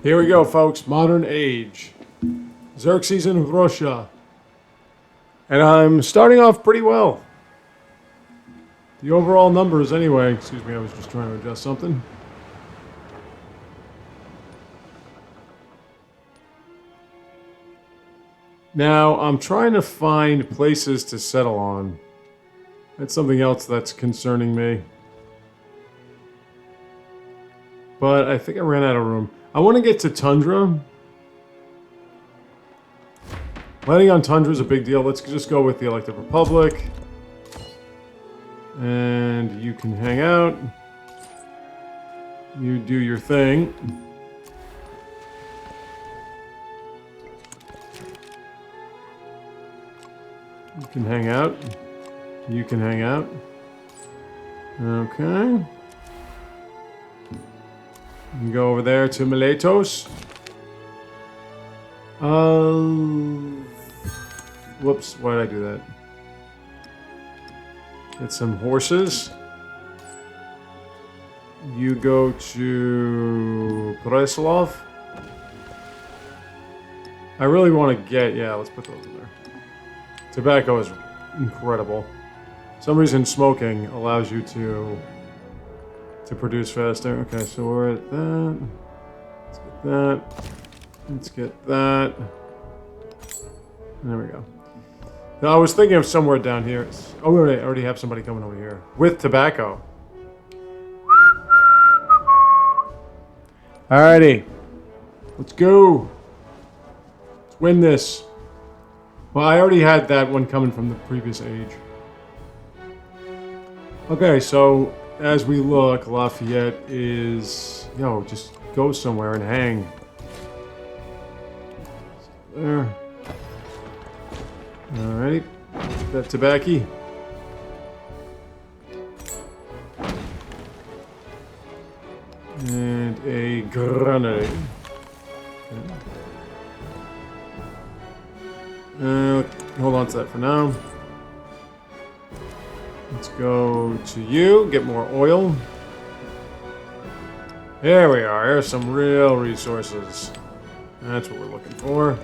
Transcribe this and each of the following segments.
Here we go, folks. Modern age. Xerxes in Russia. And I'm starting off pretty well. The overall numbers, anyway. Excuse me, I was just trying to adjust something. Now, I'm trying to find places to settle on. That's something else that's concerning me. But I think I ran out of room. I want to get to Tundra. Landing on Tundra is a big deal. Let's just go with the Elected Republic. And you can hang out. You do your thing. You can hang out. You can hang out. Okay. You go over there to Miletos. Whoops, why did I do that? Get some horses. You go to Preslov. I really want to get, yeah, let's put those in there. Tobacco is incredible. For some reason smoking allows you to produce faster. Okay, so we're at that. Let's get that. Let's get that. There we go. Now, I was thinking of somewhere down here. Oh, I already have somebody coming over here. With tobacco. Alrighty. Let's go. Let's win this. Well, I already had that one coming from the previous age. Okay, so as we look, Lafayette is... Yo, just go somewhere and hang. There. Alrighty. That tobacco. And a grenade. Okay. Hold on to that for now. Let's go to you, get more oil. There we are, here's some real resources. That's what we're looking for.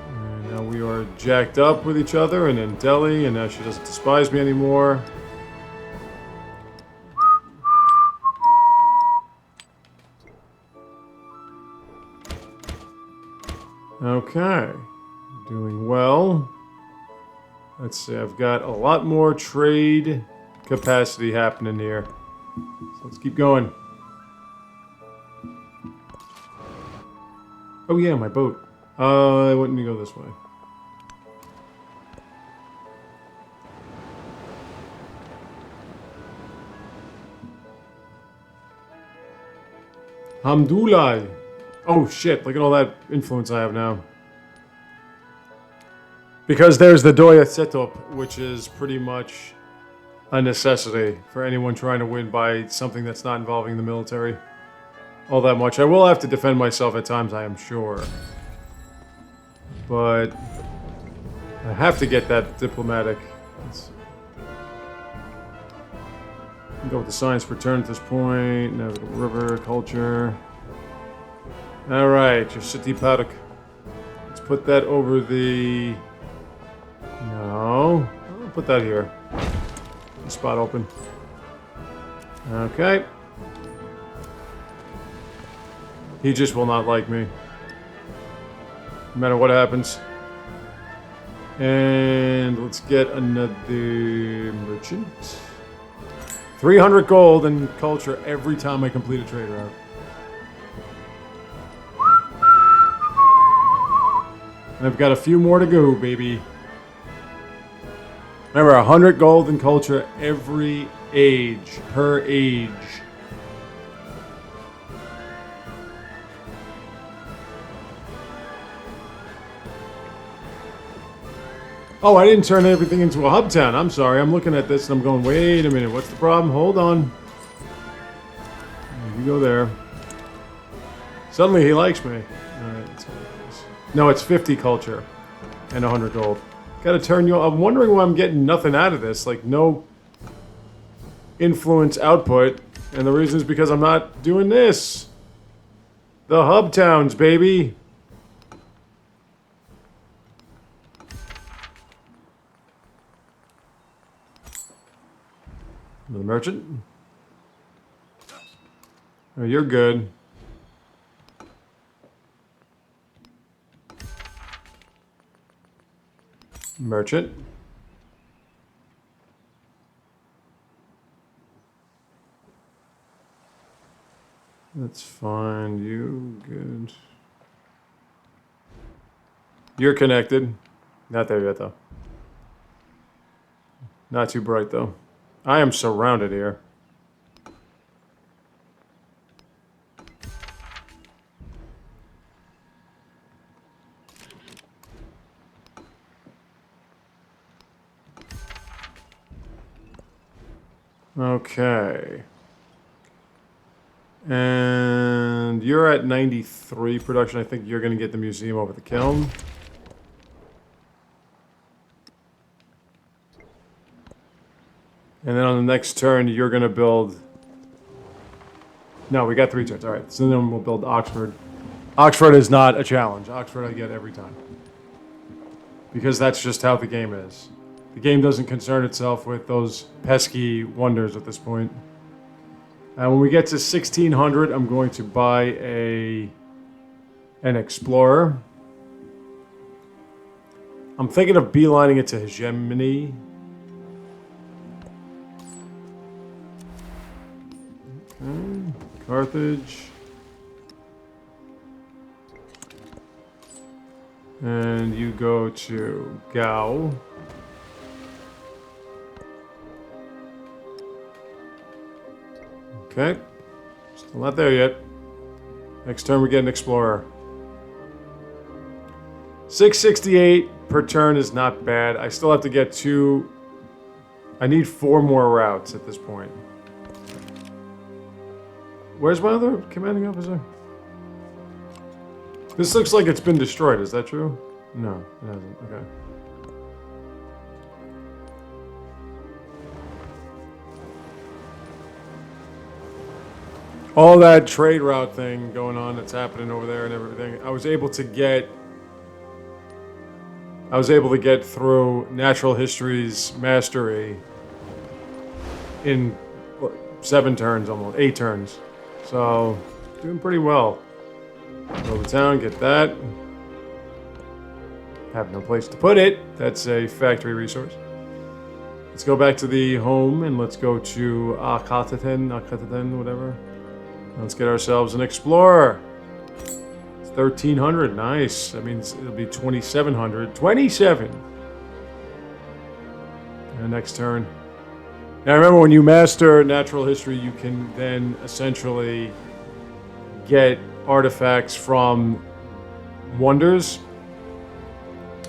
And now we are jacked up with each other and in Delhi, and now she doesn't despise me anymore. Okay, doing well. Let's see, I've got a lot more trade capacity happening here. So let's keep going. Oh yeah, my boat. I wouldn't go this way. Hamdullah. Oh shit, look at all that influence I have now. Because there's the Doya setup, which is pretty much a necessity for anyone trying to win by something that's not involving the military all that much. I will have to defend myself at times, I am sure. But I have to get that diplomatic. Let's go with the science for turn at this point. Navigable river, culture. Alright, your city Parak. Let's put that over the... No. I'll put that here. Spot open. Okay. He just will not like me. No matter what happens. And let's get another merchant. 300 gold and culture every time I complete a trade route. And I've got a few more to go, baby. Remember, 100 gold and culture every age, per age. Oh, I didn't turn everything into a hub town. I'm sorry. I'm looking at this and I'm going, wait a minute. What's the problem? Hold on. You go there. Suddenly he likes me. All right, let's go like this. No, it's 50 culture and 100 gold. Gotta turn you... I'm wondering why I'm getting nothing out of this. Like, no influence output. And the reason is because I'm not doing this. The hub towns, baby. The merchant. Oh, you're good. Merchant. That's fine. You good. You're connected. Not there yet, though. Not too bright, though. I am surrounded here. Okay. And you're at 93 production. I think you're going to get the museum over the kiln. And then on the next turn, you're going to build... No, we got 3 turns. All right, so then we'll build Oxford. Oxford is not a challenge. Oxford I get every time. Because that's just how the game is. The game doesn't concern itself with those pesky wonders at this point. And when we get to 1600, I'm going to buy an Explorer. I'm thinking of beelining it to Hegemony. Okay. Carthage. And you go to Gao. Okay. Still not there yet. Next turn we get an Explorer. 668 per turn is not bad. I still have to get 2... I need 4 more routes at this point. Where's my other commanding officer? This looks like it's been destroyed. Is that true? No, it hasn't. Okay. All that trade route thing going on that's happening over there and everything. I was able to get through Natural History's Mastery in 7 turns, almost 8 turns. So, doing pretty well. Build the town, get that. Have no place to put it. That's a factory resource. Let's go back to the home and let's go to Achaemenid, whatever. Let's get ourselves an Explorer. It's 1300, nice. That means it'll be 2700. 27! And next turn. Now remember, when you master Natural History, you can then essentially get artifacts from wonders.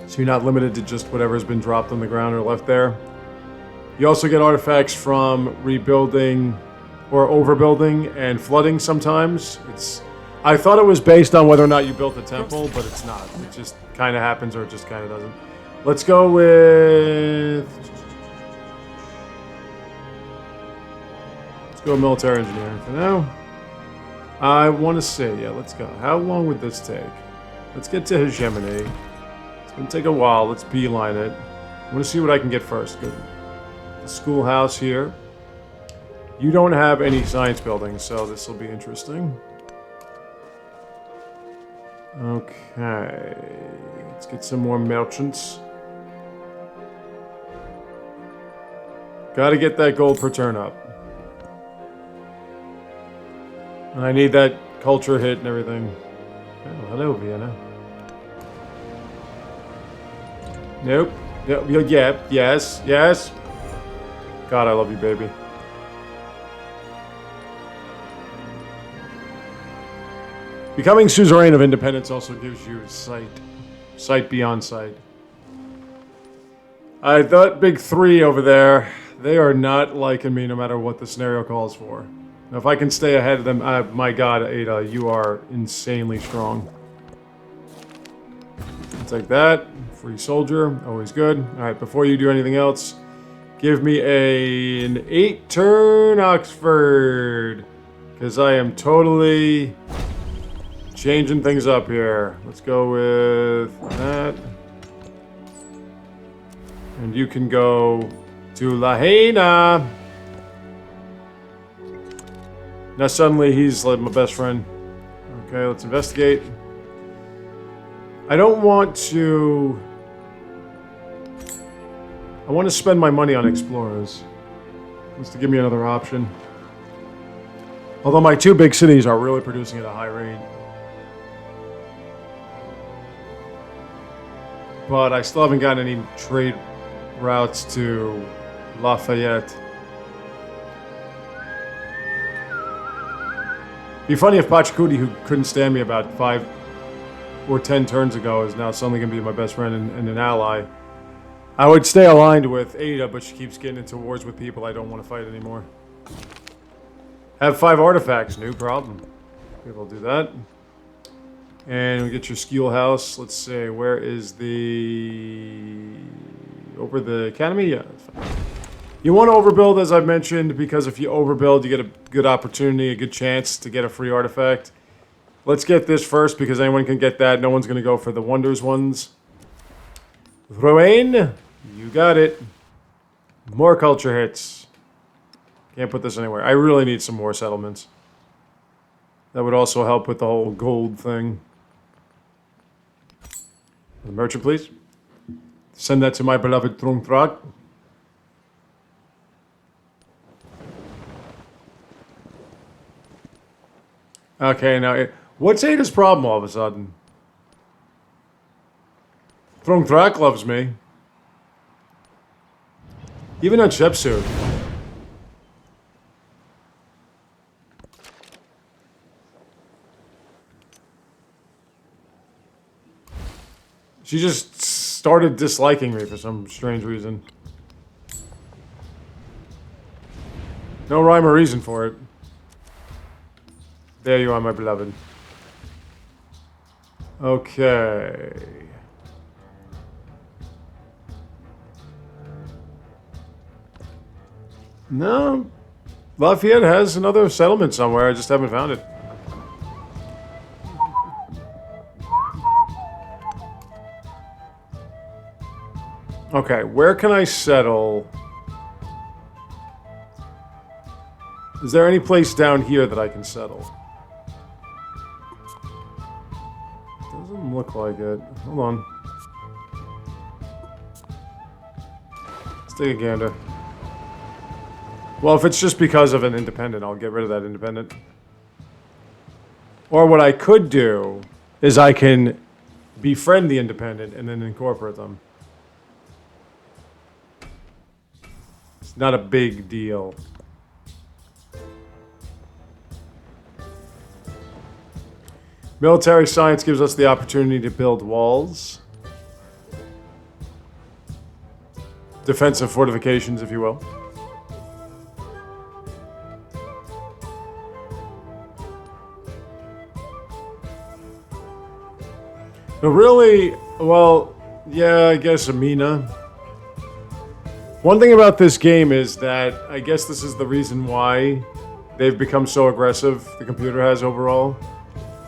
So you're not limited to just whatever's been dropped on the ground or left there. You also get artifacts from rebuilding or overbuilding and flooding sometimes. I thought it was based on whether or not you built a temple, but it's not. It just kind of happens or it just kind of doesn't. Let's go with... Let's go military engineering for now. I want to see, yeah, let's go. How long would this take? Let's get to Hegemony. It's going to take a while. Let's beeline it. I want to see what I can get first. Good. The schoolhouse here. You don't have any science buildings, so this will be interesting. Okay. Let's get some more merchants. Gotta get that gold per turn up. And I need that culture hit and everything. Oh, hello, Vienna. Nope. Yeah, yes, yes. God, I love you, baby. Becoming suzerain of independence also gives you sight beyond sight. That big 3 over there, they are not liking me no matter what the scenario calls for. Now, if I can stay ahead of them, my God, Ada, you are insanely strong. I'll take that. Free soldier, always good. All right, before you do anything else, give me an 8-turn Oxford, because I am totally Changing things up here. Let's go with that. And you can go to Lahaina. Now suddenly he's like my best friend. Okay, let's investigate. I don't want to... I want to spend my money on explorers. Just to give me another option. Although my two big cities are really producing at a high rate. But I still haven't gotten any trade routes to Lafayette. It'd be funny if Pachacuti, who couldn't stand me about 5 or 10 turns ago, is now suddenly going to be my best friend and an ally. I would stay aligned with Ada, but she keeps getting into wars with people I don't want to fight anymore. Have 5 artifacts, no problem. We'll do that. And we get your skill house. Let's see, where is the... Over the academy? Yeah, that's fine. You want to overbuild, as I've mentioned, because if you overbuild, you get a good opportunity, a good chance to get a free artifact. Let's get this first, because anyone can get that. No one's going to go for the Wonders ones. Rowan, you got it. More culture hits. Can't put this anywhere. I really need some more settlements. That would also help with the whole gold thing. The merchant, please. Send that to my beloved Trungtrak. Okay, now, what's Ada's problem all of a sudden? Trungtrak loves me. Even on Shepsu. She just started disliking me for some strange reason. No rhyme or reason for it. There you are, my beloved. Okay. No. Lafayette has another settlement somewhere. I just haven't found it. Okay, where can I settle? Is there any place down here that I can settle? Doesn't look like it. Hold on. Let's take a gander. Well, if it's just because of an independent, I'll get rid of that independent. Or what I could do is I can befriend the independent and then incorporate them. It's not a big deal. Military science gives us the opportunity to build walls. Defensive fortifications, if you will. But really, well, yeah, I guess Amina. One thing about this game is that I guess this is the reason why they've become so aggressive, the computer has overall,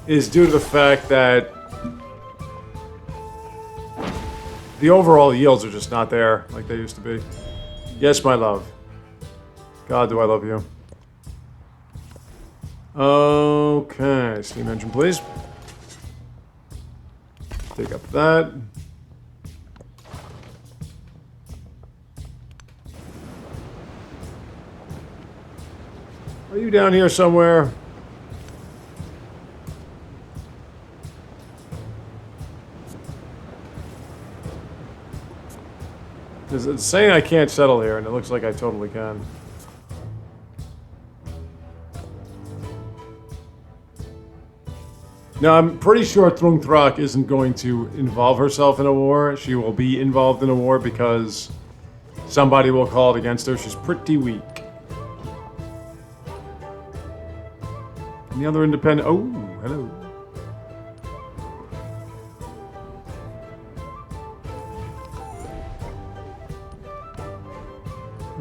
is due to the fact that the overall yields are just not there like they used to be. Yes, my love. God, do I love you. Okay, steam engine, please. Take up that. Are you down here somewhere? Because it's saying I can't settle here, and it looks like I totally can. Now, I'm pretty sure Trungtrak isn't going to involve herself in a war. She will be involved in a war because somebody will call it against her. She's pretty weak. Any other independent? Oh, hello.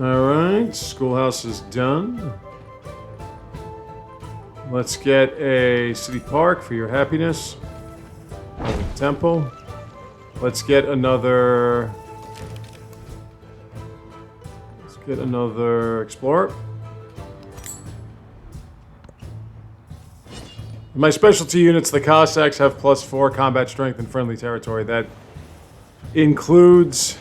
Alright, schoolhouse is done. Let's get a city park for your happiness. A temple. Let's get another... Let's get another explorer. In my specialty units, the Cossacks have +4 combat strength in friendly territory. That includes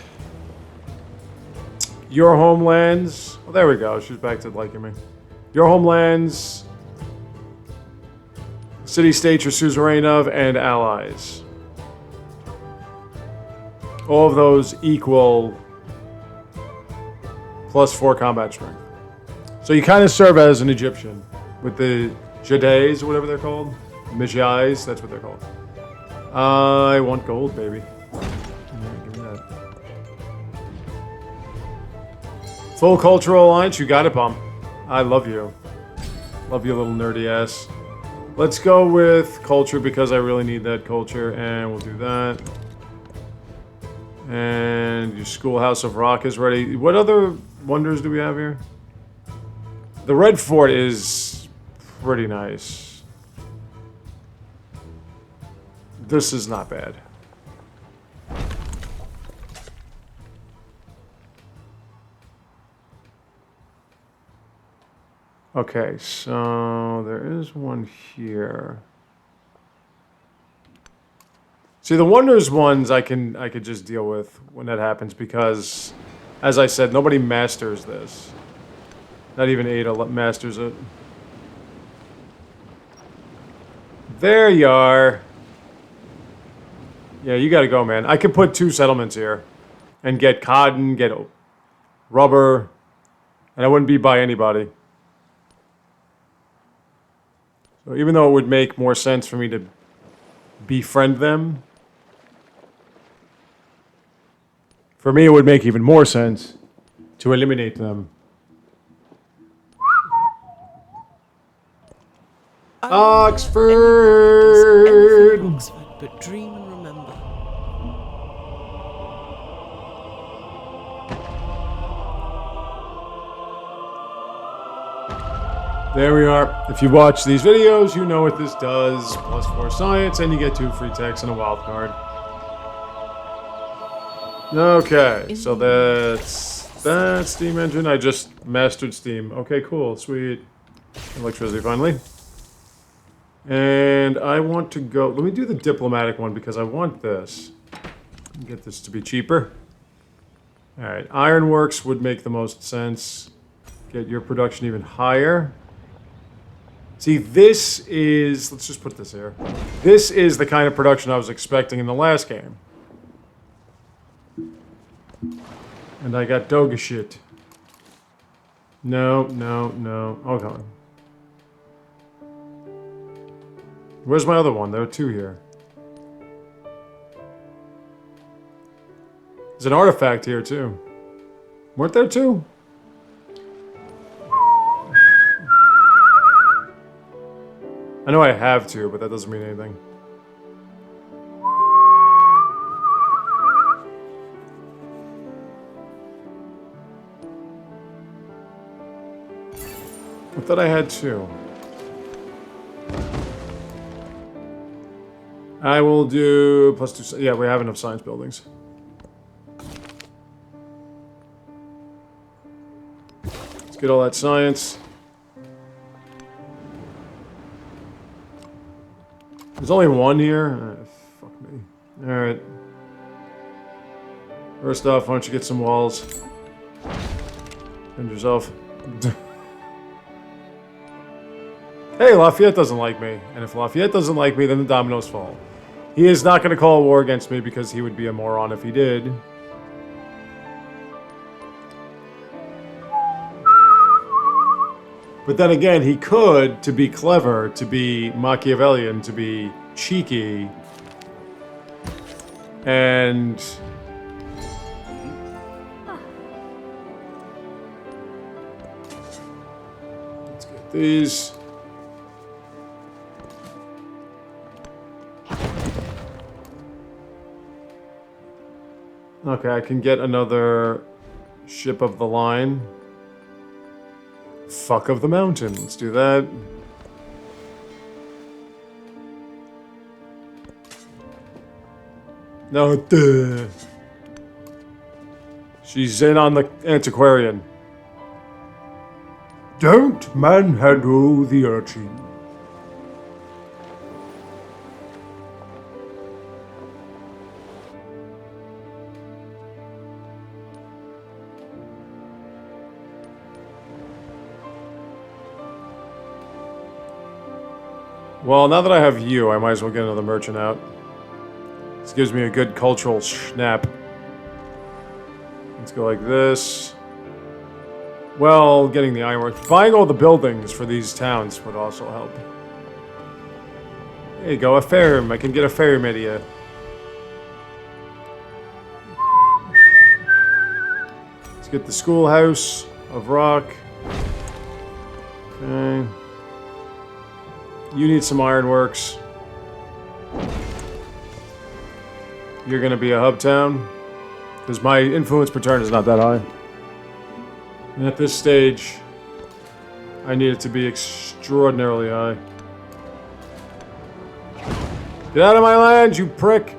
your homelands. Oh, there we go. She's back to liking me. Your homelands, city-states you're suzerain of, and allies. All of those equal +4 combat strength. So you kind of serve as an Egyptian with the Jades, whatever they're called. Mijais, that's what they're called. I want gold, baby. Yeah, give me that. Full cultural alliance, you got it, Bum. I love you. Love you, little nerdy ass. Let's go with culture because I really need that culture, and we'll do that. And your schoolhouse of rock is ready. What other wonders do we have here? The Red Fort is pretty nice. This is not bad. Okay, so there is one here. See, the wonders ones I could just deal with when that happens because, as I said, nobody masters this. Not even Ada masters it. There you are. Yeah, you gotta go, man. I could put 2 settlements here and get cotton, get rubber, and I wouldn't be by anybody. So even though it would make more sense for me to befriend them, for me it would make even more sense to eliminate them. Oxford! Oxford, but dream and remember. There we are. If you watch these videos, you know what this does. +4 science, and you get 2 free techs and a wild card. Okay, so that's Steam Engine. I just mastered Steam. Okay, cool, sweet. Electricity finally. And I want to go... Let me do the diplomatic one because I want this. Get this to be cheaper. Alright, ironworks would make the most sense. Get your production even higher. See, this is... Let's just put this here. This is the kind of production I was expecting in the last game. And I got Doga shit. No, no, no. Oh, come on. Where's my other one? There are 2 here. There's an artifact here, too. Weren't there 2? I know I have 2, but that doesn't mean anything. I thought I had 2. I will do +2. Yeah, we have enough science buildings. Let's get all that science. There's only 1 here. Fuck me. Alright. First off, why don't you get some walls? Defend yourself. Hey, Lafayette doesn't like me. And if Lafayette doesn't like me, then the dominoes fall. He is not going to call a war against me because he would be a moron if he did. But then again, he could, to be clever, to be Machiavellian, to be cheeky, and... Let's get these. Okay, I can get another ship of the line. Fuck of the mountain. Let's do that. No, duh. She's in on the antiquarian. Don't manhandle the urchin. Well, now that I have you, I might as well get another merchant out. This gives me a good cultural snap. Let's go like this. Well, getting the ironworks. Buying all the buildings for these towns would also help. There you go, a farm. I can get a farm idea. Let's get the schoolhouse of rock. Okay. You need some ironworks. You're gonna be a hub town. Because my influence per turn is not that high. And at this stage, I need it to be extraordinarily high. Get out of my land, you prick!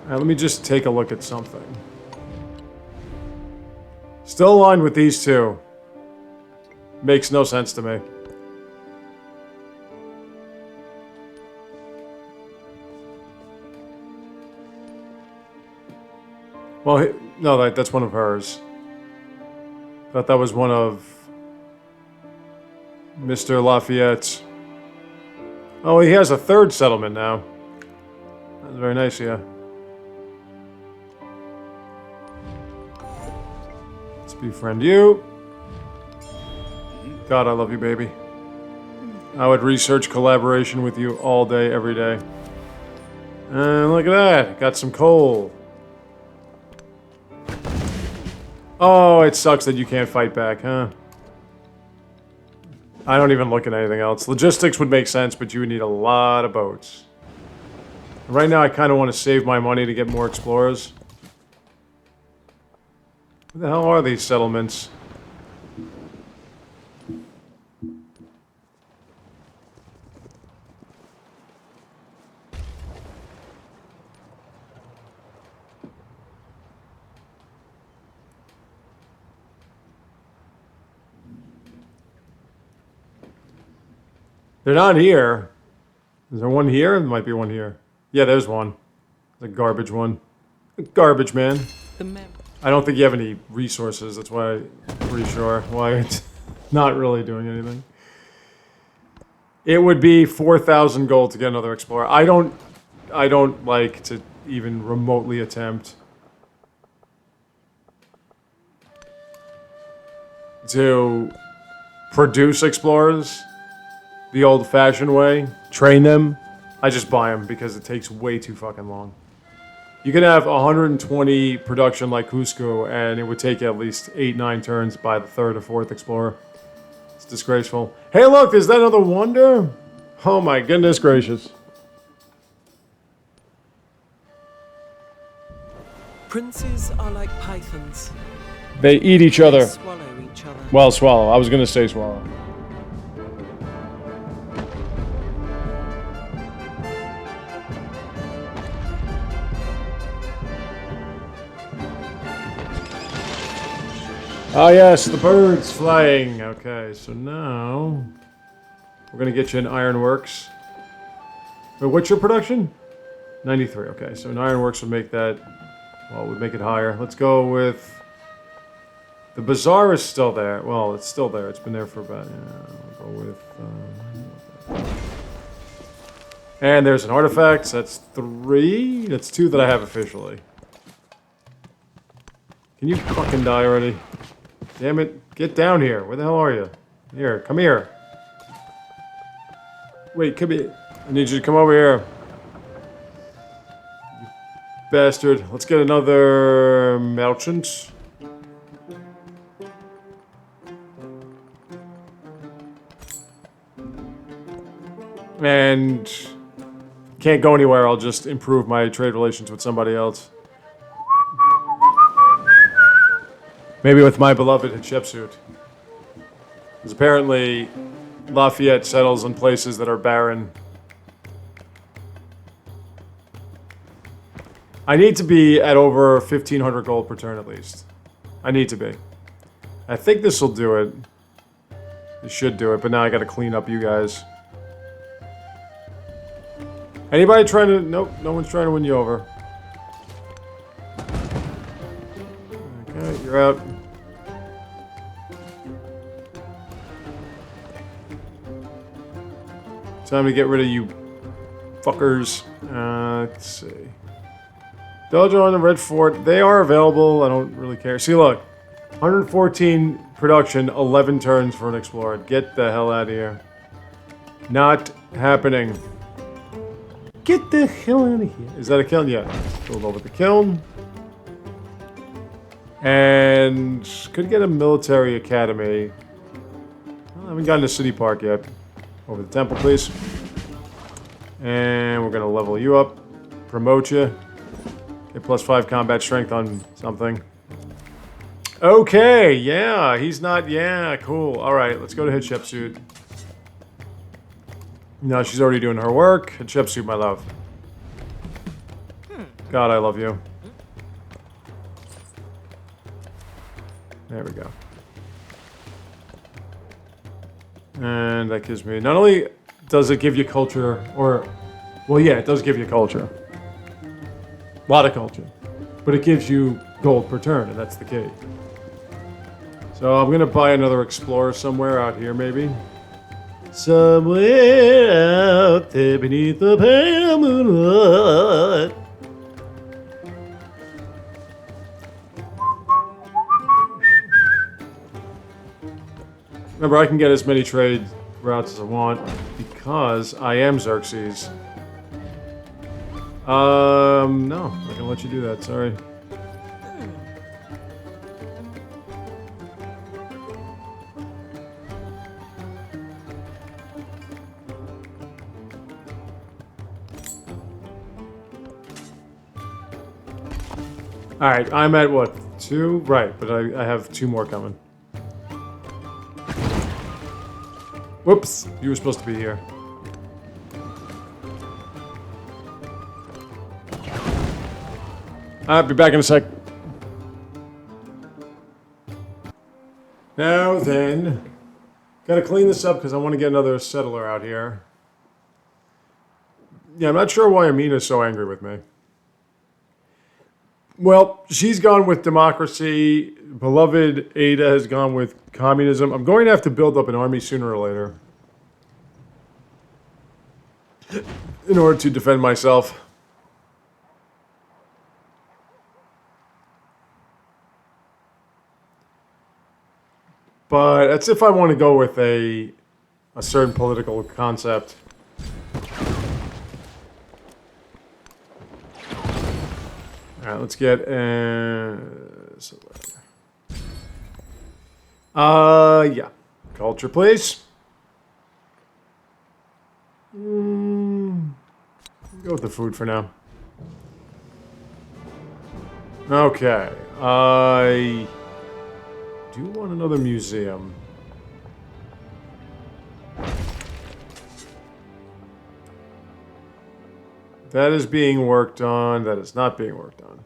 Alright, let me just take a look at something. Still aligned with these two. Makes no sense to me. Well, no, that's one of hers. Thought that was one of Mr. Lafayette's. Oh, he has a third settlement now. That's very nice, yeah. Let's befriend you. God, I love you, baby. I would research collaboration with you all day, every day. And look at that. Got some coal. Oh, it sucks that you can't fight back, huh? I don't even look at anything else. Logistics would make sense, but you would need a lot of boats. Right now, I kind of want to save my money to get more explorers. What the hell are these settlements? They're not here. Is there one here? There might be one here. Yeah, there's one. The garbage one. The garbage man. I don't think you have any resources. That's why I'm pretty sure why it's not really doing anything. It would be 4,000 gold to get another explorer. I don't like to even remotely attempt to produce explorers the old-fashioned way, train them. I just buy them because it takes way too fucking long. You can have 120 production like Cusco, and it would take at least 8-9 turns by the third or fourth explorer. It's disgraceful. Hey, look, is that another wonder? Oh my goodness gracious. Princes are like pythons. They eat each other. They swallow each other. Well, swallow. I was gonna say swallow. Ah, yes, the birds flying. Okay, so now we're gonna get you an ironworks. Wait, what's your production? 93. Okay, so an ironworks would make that. Well, would make it higher. Let's go with. The bazaar is still there. Well, it's still there. It's been there for about. Yeah, we'll go with. And there's an artifact. So that's 3. That's 2 that I have officially. Can you fucking die already? Damn it. Get down here. Where the hell are you? Here, come here. Wait, come here. I need you to come over here. You bastard. Let's get another merchant. And can't go anywhere. I'll just improve my trade relations with somebody else. Maybe with my beloved Hatshepsut. Because apparently Lafayette settles in places that are barren. I need to be at over 1,500 gold per turn at least. I need to be. I think this will do it. It should do it, but now I gotta clean up you guys. Anybody trying to... Nope, no one's trying to win you over. Okay, you're out. Time to get rid of you fuckers. Let's see. Dojo and the Red Fort, they are available. I don't really care. See, look. 114 production, 11 turns for an explorer. Get the hell out of here. Not happening. Get the hell out of here. Is that a kiln? Yeah. Build over the kiln. And could get a military academy. Well, I haven't gotten to City Park yet. Over the temple, please. And we're going to level you up. Promote you. Get +5 combat strength on something. Okay, yeah, he's not... Yeah, cool. Alright, let's go to Hatshepsut. No, she's already doing her work. Hatshepsut, my love. God, I love you. There we go. And that gives me... Not only does it give you culture, or... Well, yeah, it does give you culture. A lot of culture. But it gives you gold per turn, and that's the key. So I'm going to buy another explorer somewhere out here, maybe. Somewhere out there beneath the pale moonlight. Remember, I can get as many trade routes as I want because I am Xerxes. No, I'm not gonna let you do that, sorry. Alright, I'm at what? 2? Right, but I have 2 more coming. Whoops, you were supposed to be here. I'll be back in a sec. Now then, gotta clean this up because I want to get another settler out here. Yeah, I'm not sure why Amina's so angry with me. Well, she's gone with democracy. Beloved Ada has gone with communism. I'm going to have to build up an army sooner or later in order to defend myself. But that's if I want to go with a certain political concept. Alright, let's get yeah. Culture, please. Go with the food for now. Okay. I do want another museum. That is being worked on. That is not being worked on.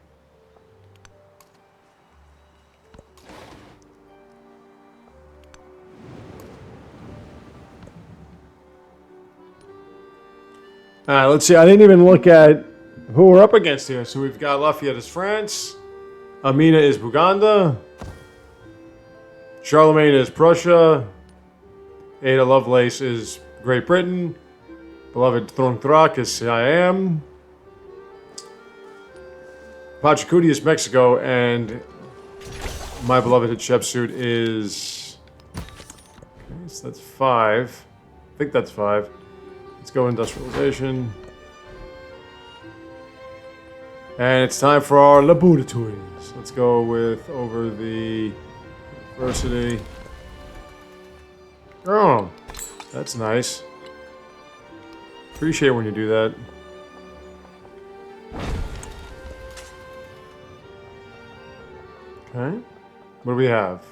Alright, let's see. I didn't even look at who we're up against here. So we've got Lafayette is France. Amina is Buganda. Charlemagne is Prussia. Ada Lovelace is Great Britain. Beloved Thronthrak is Siam. Pachacuti is Mexico, and my beloved Hatshepsut is... Okay, so that's 5. I think that's 5. Let's go industrialization. And it's time for our laboratories. Let's go with over the university. Oh, that's nice. Appreciate when you do that. Okay. What do we have?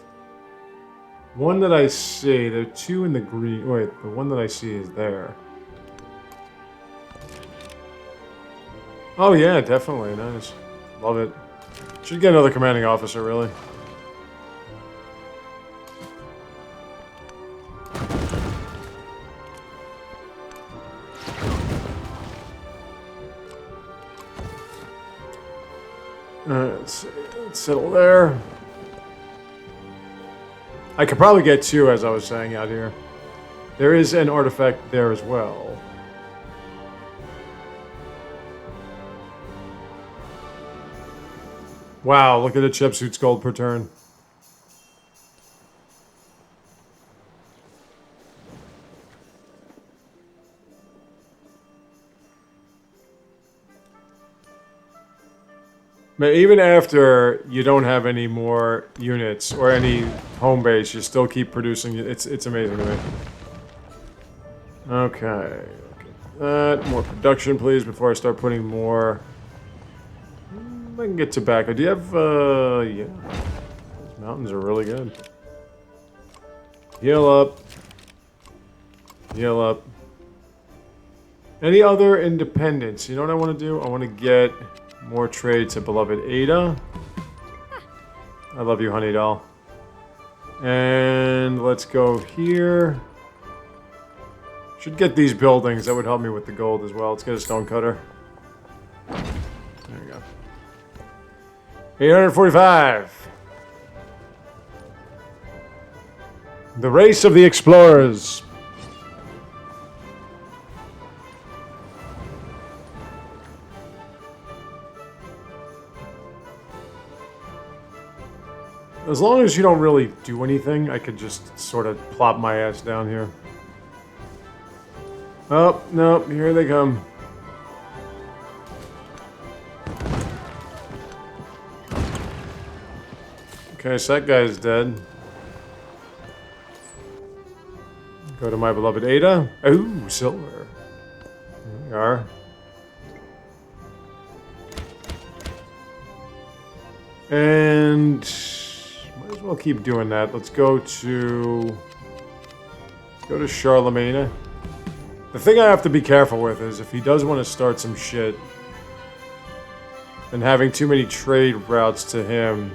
One that I see. There are two in the green. Wait, the one that I see is there. Oh yeah, definitely. Nice. Love it. Should get another commanding officer, really. Let's settle there. I could probably get two, as I was saying out here. There is an artifact there as well. Wow, look at the chip suits gold per turn. But even after you don't have any more units or any home base, you still keep producing. It's amazing to me. Okay. More production, please, before I start putting more. I can get tobacco. Do you have, yeah. These mountains are really good. Heal up. Heal up. Any other independence? You know what I want to do? I want to get more trade to beloved Ada. I love you, honey doll. And let's go here. Should get these buildings. That would help me with the gold as well. Let's get a stone cutter. There we go. 845. The race of the explorers. As long as you don't really do anything, I could just sort of plop my ass down here. Oh, no, here they come. Okay, so that guy's dead. Go to my beloved Ada. Ooh, silver. There we are. And might as well keep doing that. Let's go to Charlemagne. The thing I have to be careful with is if he does want to start some shit, then having too many trade routes to him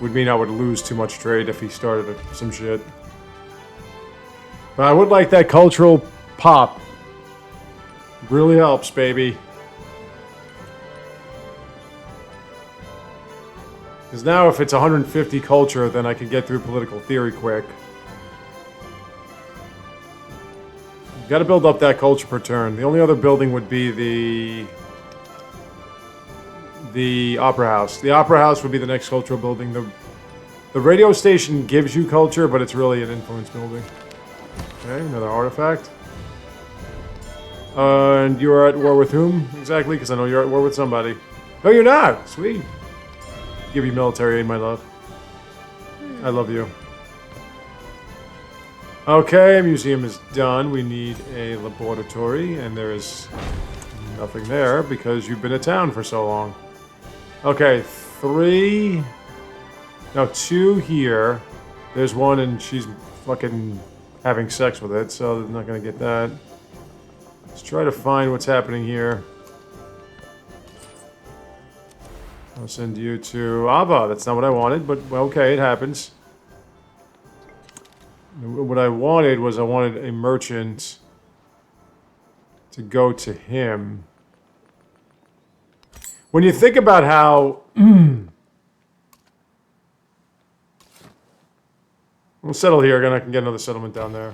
would mean I would lose too much trade if he started some shit. But I would like that cultural pop. Really helps, baby. Because now if it's 150 culture, then I can get through political theory quick. Got to build up that culture per turn. The only other building would be the Opera House. The Opera House would be the next cultural building. The radio station gives you culture, but it's really an influence building. Okay, another artifact. And you are at war with whom exactly? Because I know you're at war with somebody. No, you're not. Sweet. Give you military aid, my love. I love you. Okay, museum is done. We need a laboratory, and there is nothing there because you've been a town for so long. Okay, 2 here. There's one, and she's fucking having sex with it, so they're not gonna get that. Let's try to find what's happening here. I'll send you to Ava. That's not what I wanted, but well, okay, it happens. What I wanted was I wanted a merchant to go to him. When you think about how... We'll settle here, and I can get another settlement down there.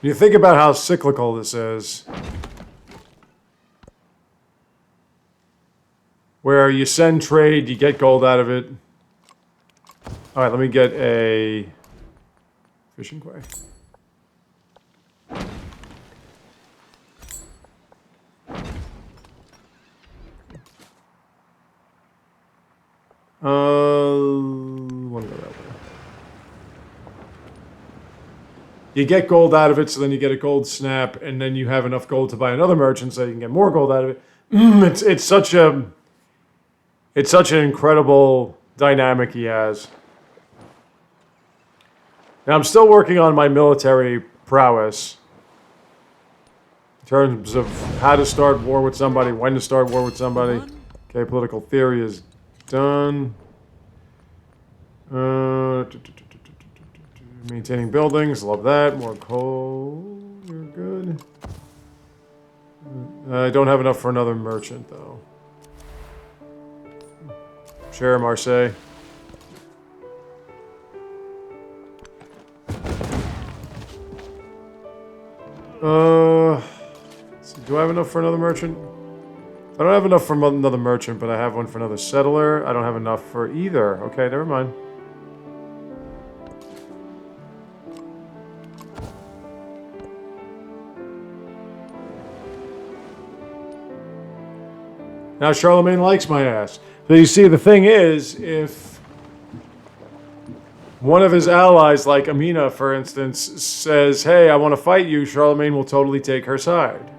You think about how cyclical this is. Where you send trade, you get gold out of it. Alright, let me get a fishing quay. Wanna go that way. you get gold out of it, so then you get a gold snap, and then you have enough gold to buy another merchant, so you can get more gold out of it. It's such an incredible dynamic he has. Now I'm still working on my military prowess in terms of how to start war with somebody, when to start war with somebody. Okay, political theory is done. Maintaining buildings, love that. More coal, you're good. I don't have enough for another merchant, though. Share Marseille. So do I have enough for another merchant? I don't have enough for another merchant, but I have one for another settler. I don't have enough for either. Okay, never mind. Now Charlemagne likes my ass. So you see, the thing is, if one of his allies, like Amina, for instance, says, hey, I want to fight you, Charlemagne will totally take her side.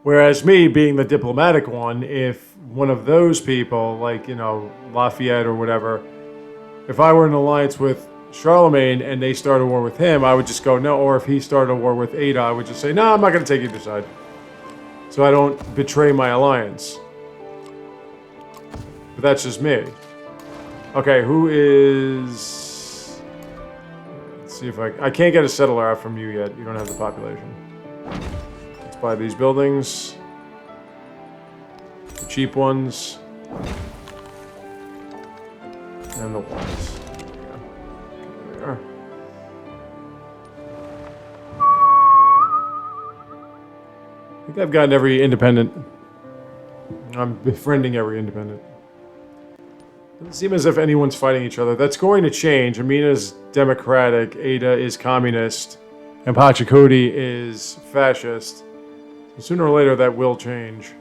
Whereas me, being the diplomatic one, if one of those people, like, you know, Lafayette or whatever, if I were in an alliance with Charlemagne and they started a war with him, I would just go, no. Or if he started a war with Ada, I would just say, no, I'm not going to take either side. So I don't betray my alliance. But that's just me. Okay, who is... Let's see if I can't get a settler out from you yet. You don't have the population. Let's buy these buildings. The cheap ones. And the ones. There we are. I think I've gotten every independent. I'm befriending every independent. Doesn't seem as if anyone's fighting each other. That's going to change. Amina's democratic, Ada is communist, and Pachacoti is fascist. So sooner or later that will change.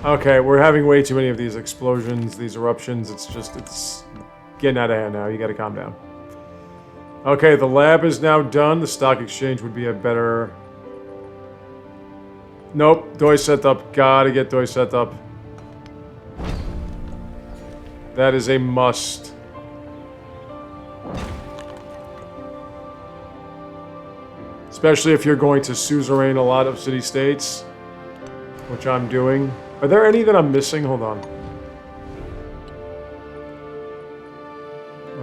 Okay, we're having way too many of these explosions, these eruptions. It's getting out of hand now. You gotta calm down. Okay, the lab is now done. The stock exchange would be a better... Nope, Doi set up. Gotta get Doi set up. That is a must. Especially if you're going to suzerain a lot of city-states, which I'm doing. Are there any that I'm missing? Hold on.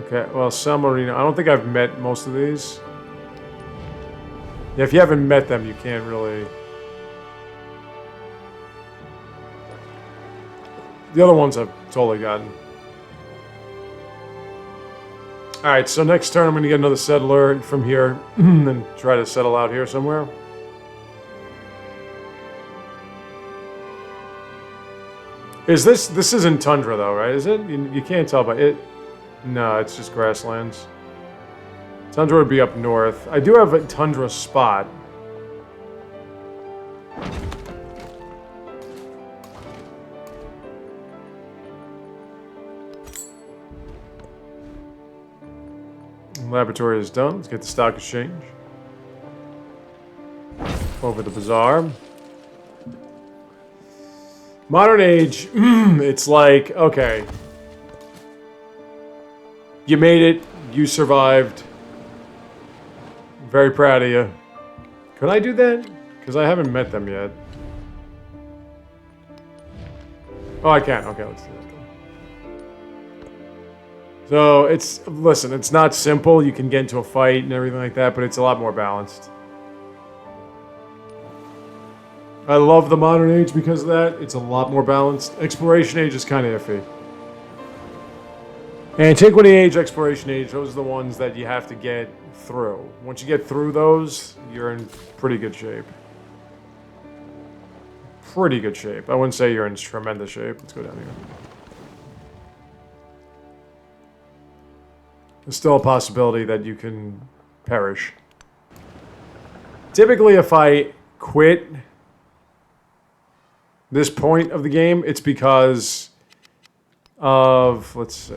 Okay, well, San Marino. I don't think I've met most of these. Yeah, if you haven't met them, you can't really... The other ones I've totally gotten. Alright, so next turn I'm going to get another settler from here and try to settle out here somewhere. This isn't tundra though, right? Is it? You can't tell by it. No, it's just grasslands. Tundra would be up north. I do have a tundra spot. Laboratory is done. Let's get the stock exchange. Over the bazaar. Modern age, it's like, okay. You made it. You survived. Very proud of you. Could I do that? Because I haven't met them yet. Oh, I can. Okay, let's do that then. So, listen, it's not simple. You can get into a fight and everything like that, but it's a lot more balanced. I love the modern age because of that. It's a lot more balanced. Exploration age is kind of iffy. Antiquity age, exploration age, those are the ones that you have to get through. Once you get through those, you're in pretty good shape. Pretty good shape. I wouldn't say you're in tremendous shape. Let's go down here. There's still a possibility that you can perish. Typically, if I quit this point of the game, it's because of, let's see.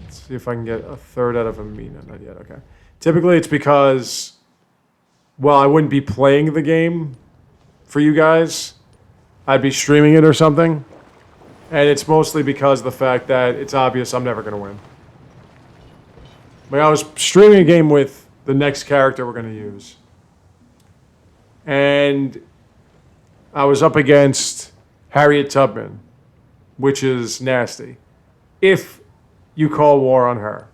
Let's see if I can get a third out of Amina. Not yet, okay. Typically it's because, well, I wouldn't be playing the game for you guys. I'd be streaming it or something. And it's mostly because of the fact that it's obvious I'm never going to win. Like, I was streaming a game with the next character we're going to use. And I was up against Harriet Tubman, which is nasty. If you call war on her.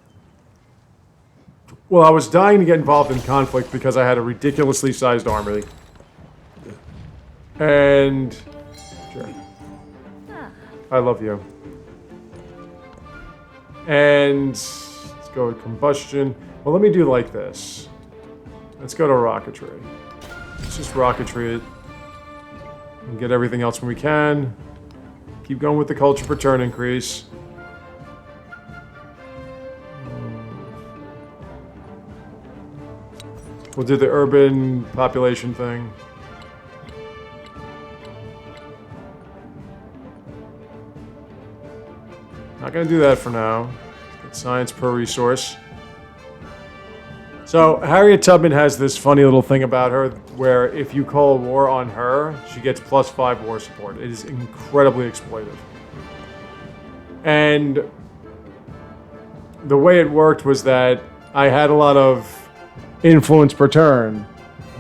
Well, I was dying to get involved in conflict because I had a ridiculously sized army. And... Sure. I love you. And... Let's go with combustion. Well, let me do like this. Let's go to rocketry. Let's just rocketry it. And get everything else when we can. Keep going with the culture per turn increase. We'll do the urban population thing. Not gonna do that for now. Get science per resource. So Harriet Tubman has this funny little thing about her where if you call war on her, she gets +5 war support. It is incredibly exploitive. And the way it worked was that I had a lot of influence per turn,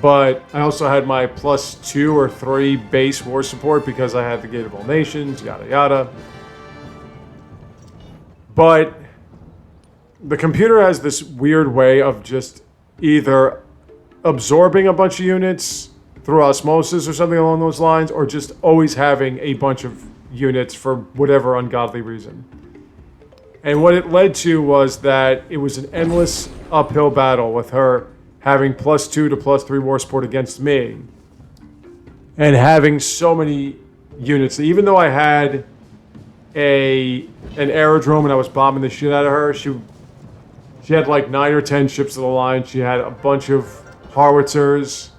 but I also had my +2 or 3 base war support because I had the Gate of All Nations, yada yada. But the computer has this weird way of just either absorbing a bunch of units through osmosis or something along those lines, or just always having a bunch of units for whatever ungodly reason. And what it led to was that it was an endless uphill battle with her having +2 to +3 war support against me. And having so many units. Even though I had an aerodrome and I was bombing the shit out of her, she had like 9 or 10 ships of the line. She had a bunch of howitzers.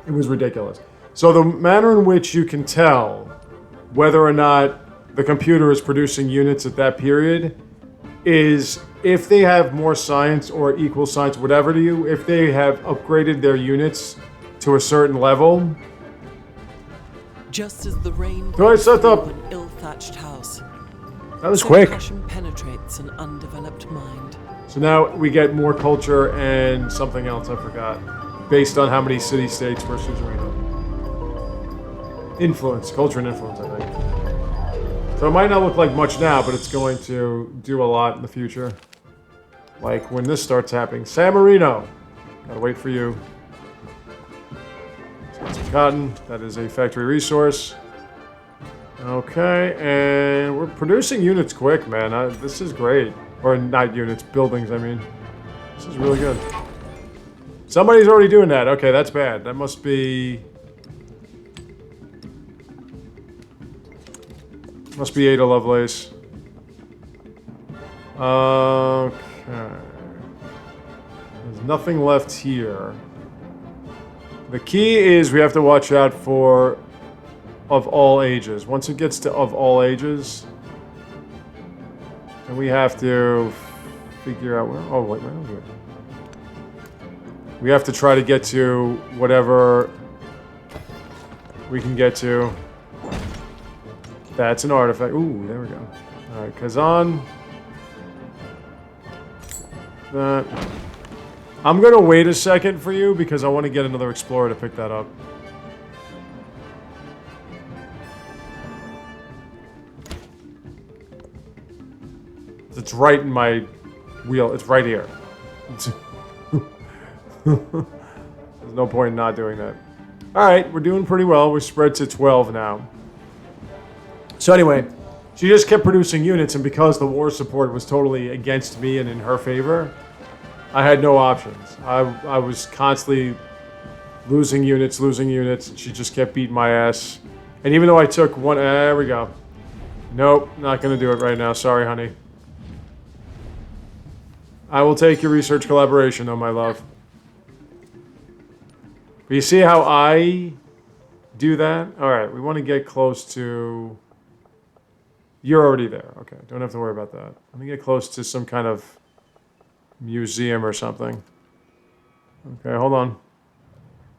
It was ridiculous. So the manner in which you can tell whether or not the computer is producing units at that period is if they have more science or equal science, whatever to you, if they have upgraded their units to a certain level. Just as the rain Go ahead, set up. an ill-thatched house. That was so quick. passion penetrates an undeveloped mind. So now we get more culture and something else I forgot. Based on how many city-states we're suzerain. Influence. Culture and influence, I think. So it might not look like much now, but it's going to do a lot in the future. Like when this starts happening. San Marino. Gotta wait for you. Got some cotton. That is a factory resource. Okay, and we're producing units quick, man. This is great. Or not units, buildings, I mean. This is really good. Somebody's already doing that. Okay, that's bad. That must be... Must be Ada Lovelace. Okay. There's nothing left here. The key is we have to watch out for of all ages. Once it gets to of all ages, and we have to figure out where... Oh, wait, where are we? We have to try to get to whatever we can get to. That's an artifact. Ooh, there we go. Alright, Kazan. That. I'm going to wait a second for you because I want to get another explorer to pick that up. It's right in my wheel. It's right here. There's no point in not doing that. Alright, we're doing pretty well. We're spread to 12 now. So anyway, she just kept producing units, and because the war support was totally against me and in her favor, I had no options. I was constantly losing units, and she just kept beating my ass. And even though I took one... There we go. Nope, not going to do it right now. Sorry, honey. I will take your research collaboration, though, my love. But you see how I do that? Alright, we want to get close to... You're already there. Okay, don't have to worry about that. Let me get close to some kind of museum or something. Okay, hold on.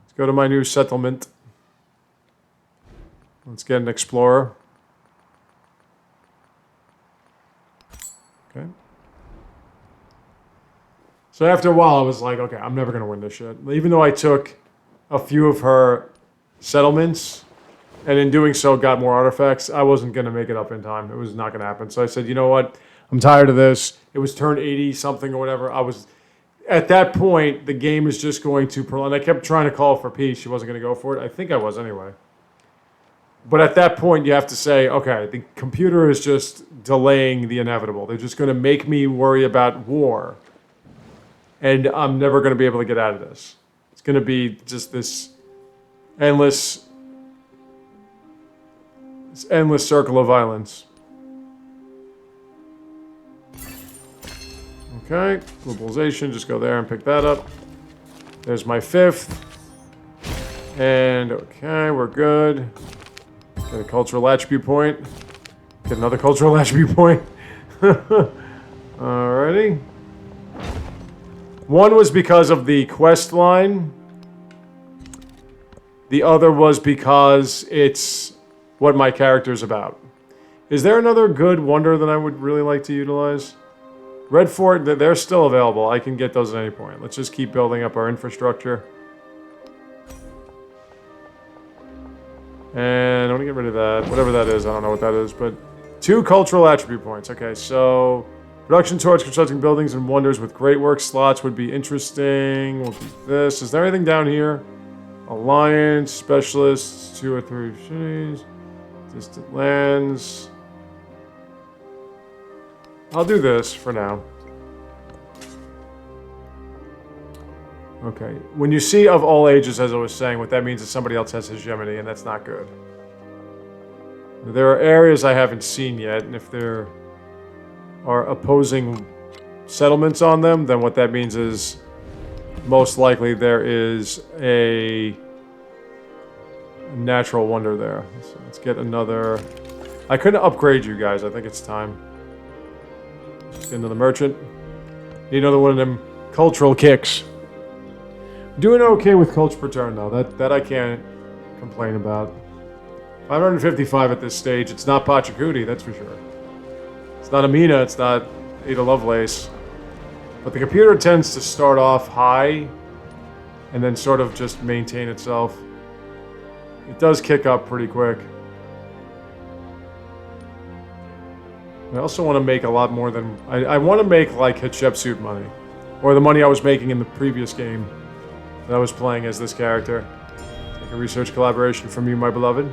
Let's go to my new settlement. Let's get an explorer. Okay. So after a while, I was like, okay, I'm never going to win this shit. Even though I took a few of her settlements, and in doing so got more artifacts, I wasn't going to make it up in time. It was not going to happen. So I said, you know what? I'm tired of this. It was turn 80 something or whatever. At that point, the game is just going to prolong. I kept trying to call for peace. She wasn't going to go for it. I think I was anyway. But at that point, you have to say, okay, the computer is just delaying the inevitable. They're just going to make me worry about war. And I'm never going to be able to get out of this. It's going to be just this endless circle of violence. Okay, globalization, just go there and pick that up. There's my 5th. And okay, we're good. Get a cultural attribute point. Get another cultural attribute point. Alrighty. One was because of the quest line. The other was because it's what my character's about. Is there another good wonder that I would really like to utilize? Red Fort, they're still available. I can get those at any point. Let's just keep building up our infrastructure. And I'm going to get rid of that. Whatever that is, I don't know what that is. But 2 cultural attribute points. Okay, so production towards constructing buildings and wonders with great work slots would be interesting. We'll do this. Is there anything down here? Alliance, specialists, 2 or 3 cities, distant lands. I'll do this for now. Okay. When you see of all ages, as I was saying, what that means is somebody else has hegemony, and that's not good. There are areas I haven't seen yet, and if there are opposing settlements on them, then what that means is most likely there is a natural wonder there. So let's get another... I couldn't upgrade you guys. I think it's time. Let's get another merchant. Need another one of them cultural kicks. Doing okay with culture per turn, though. That I can't complain about. 555 at this stage. It's not Pachacuti, that's for sure. It's not Amina, it's not Ada Lovelace. But the computer tends to start off high and then sort of just maintain itself. It does kick up pretty quick. I also want to make a lot more than... I want to make like Hatshepsut money. Or the money I was making in the previous game that I was playing as this character. Take a research collaboration from you, my beloved.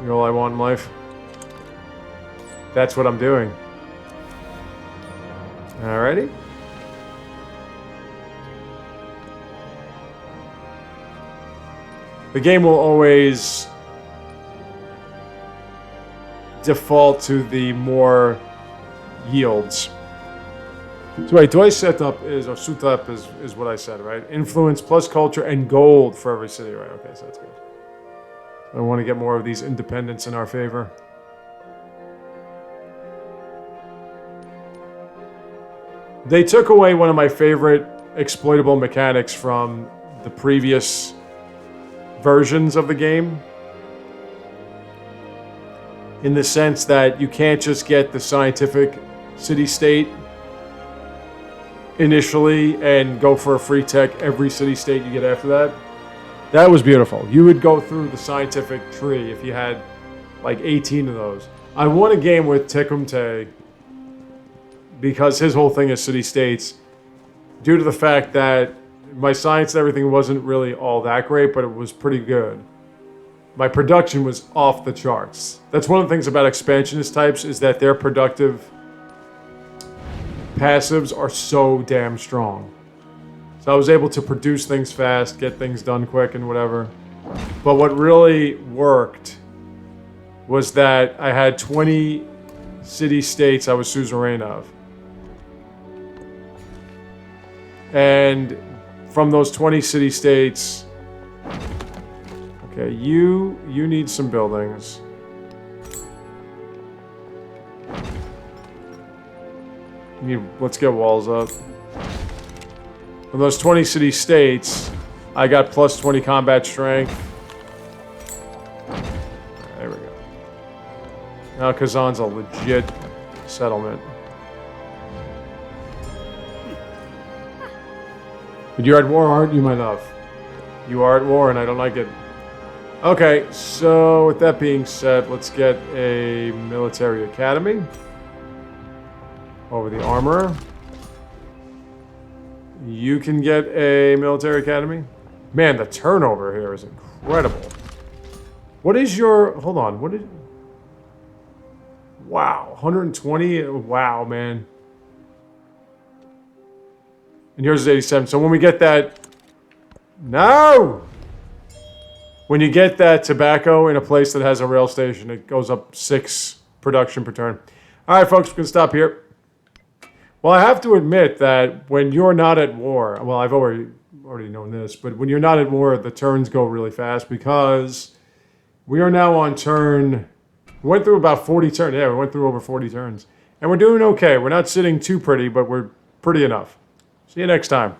You're all I want in life. That's what I'm doing. Alrighty. The game will always default to the more yields. So wait, do I set up or suit up is what I said, right? Influence plus culture and gold for every city, right? Okay, so that's good. I want to get more of these independents in our favor. They took away one of my favorite exploitable mechanics from the previous versions of the game. In the sense that you can't just get the scientific city-state initially and go for a free tech every city-state you get after that. That was beautiful. You would go through the scientific tree if you had like 18 of those. I won a game with Tecumte because his whole thing is city-states due to the fact that my science and everything wasn't really all that great, but it was pretty good. My production was off the charts. That's one of the things about expansionist types is that their productive passives are so damn strong. So I was able to produce things fast, get things done quick and whatever. But what really worked was that I had 20 city-states I was suzerain of. And from those 20 city-states... Okay, you need some buildings. Let's get walls up. From those 20 city-states, I got plus 20 combat strength. There we go. Now Kazan's a legit settlement. But you're at war, aren't you, my love? You are at war, and I don't like it. Okay, so with that being said, let's get a military academy. Over the armorer. You can get a military academy. Man, the turnover here is incredible. What is your... Hold on, what is... Wow, 120? Wow, man. And yours is 87. So when we get that... No! When you get that tobacco in a place that has a rail station, it goes up 6 production per turn. All right, folks, we're going to stop here. Well, I have to admit that when you're not at war... Well, I've already known this, but when you're not at war, the turns go really fast because we are now on turn... We went through about 40 turns. Yeah, we went through over 40 turns. And we're doing okay. We're not sitting too pretty, but we're pretty enough. See you next time.